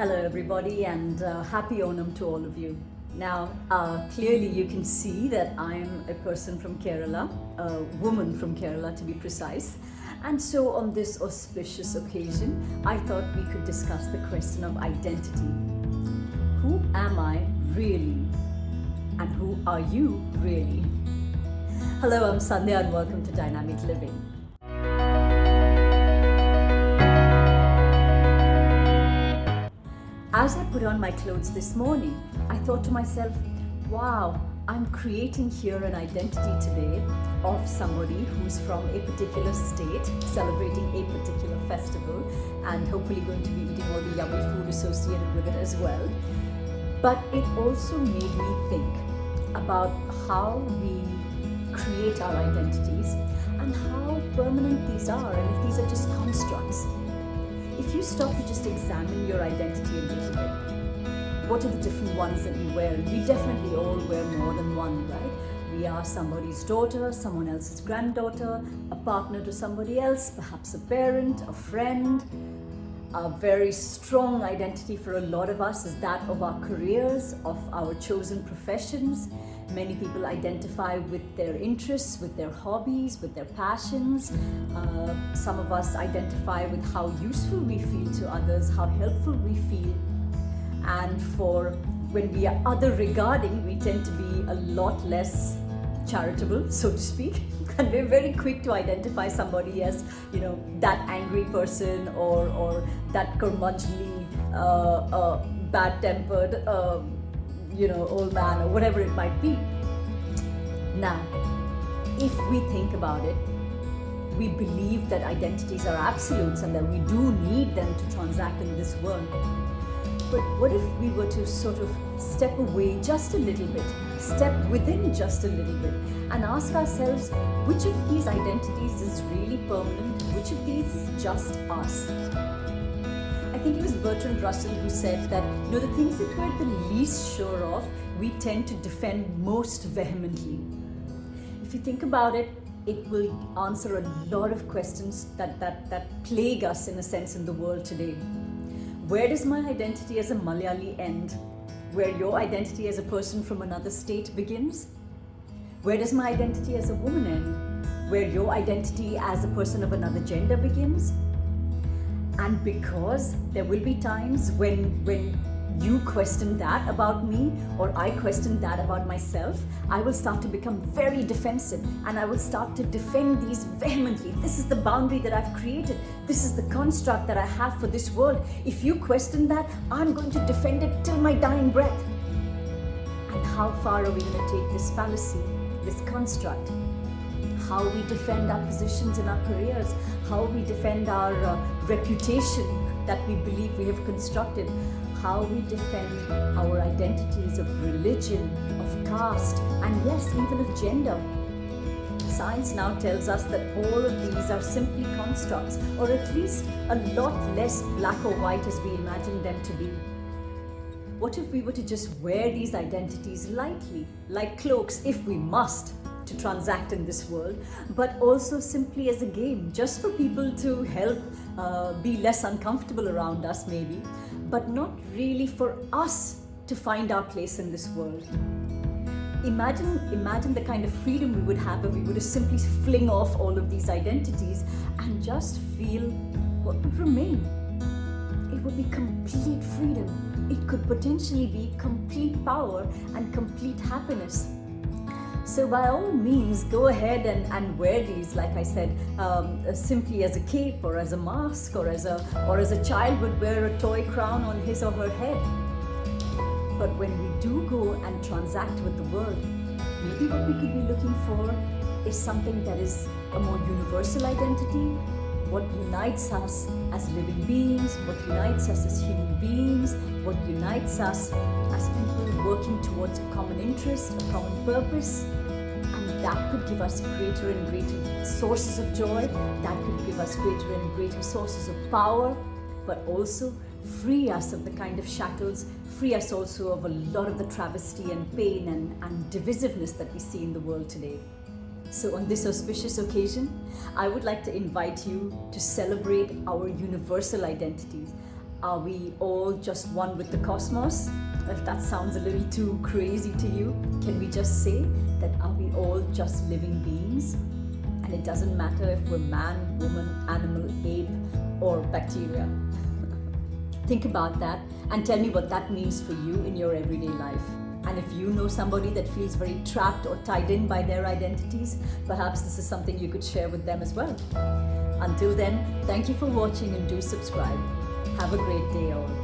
Hello everybody and happy Onam to all of you. Now, clearly you can see that I'm a person from Kerala, a woman from Kerala to be precise. And so on this auspicious occasion, I thought we could discuss the question of identity. Who am I really? And who are you really? Hello, I'm Sandhya and welcome to Dynamic Living. As I put on my clothes this morning, I thought to myself, wow, I'm creating here an identity today of somebody who's from a particular state, celebrating a particular festival, and hopefully going to be eating all the yummy food associated with it as well. But it also made me think about how we create our identities and how permanent these are, and if these are just constructs. If you stop to just examine your identity a little bit, what are the different ones that we wear? We definitely all wear more than one, right? We are somebody's daughter, someone else's granddaughter, a partner to somebody else, perhaps a parent, a friend. A very strong identity for a lot of us is that of our careers, of our chosen professions. Many people identify with their interests, with their hobbies, with their passions. Some of us identify with how useful we feel to others, how helpful we feel. And for when we are other regarding, we tend to be a lot less charitable, so to speak. And we're very quick to identify somebody as, that angry person or that curmudgeonly, bad-tempered, old man or whatever it might be. Now, if we think about it, we believe that identities are absolutes and that we do need them to transact in this world. But what if we were to sort of step away just a little bit, step within just a little bit, and ask ourselves, which of these identities is really permanent? Which of these is just us? I think it was Bertrand Russell who said that, the things that we're the least sure of, we tend to defend most vehemently. If you think about it, it will answer a lot of questions that plague us in a sense in the world today. Where does my identity as a Malayali end? Where your identity as a person from another state begins? Where does my identity as a woman end? Where your identity as a person of another gender begins? And because there will be times when you question that about me or I question that about myself, I will start to become very defensive and I will start to defend these vehemently. This is the boundary that I've created. This is the construct that I have for this world. If you question that, I'm going to defend it till my dying breath. And how far are we going to take this fallacy, this construct? How we defend our positions in our careers, how we defend our reputation that we believe we have constructed, how we defend our identities of religion, of caste, and yes, even of gender. Science now tells us that all of these are simply constructs, or at least a lot less black or white as we imagine them to be. What if we were to just wear these identities lightly, like cloaks, if we must, to transact in this world, but also simply as a game, just for people to help be less uncomfortable around us maybe, but not really for us to find our place in this world. Imagine the kind of freedom we would have if we were to simply fling off all of these identities and just feel what would remain. It would be complete freedom. It could potentially be complete power and complete happiness. So by all means, go ahead and wear these, like I said, simply as a cape or as a mask or as a child would wear a toy crown on his or her head. But when we do go and transact with the world, maybe what we could be looking for is something that is a more universal identity, what unites us as living beings, what unites us as human beings, what unites us as people working towards a common interest, a common purpose. And that could give us greater and greater sources of joy, that could give us greater and greater sources of power, but also free us of the kind of shackles, free us also of a lot of the travesty and pain and divisiveness that we see in the world today. So on this auspicious occasion, I would like to invite you to celebrate our universal identities, Are we all just one with the cosmos? If that sounds a little too crazy to you, can we just say that are we all just living beings? And it doesn't matter if we're man, woman, animal, ape, or bacteria. Think about that and tell me what that means for you in your everyday life. And if you know somebody that feels very trapped or tied in by their identities, perhaps this is something you could share with them as well. Until then, thank you for watching and do subscribe. Have a great day all.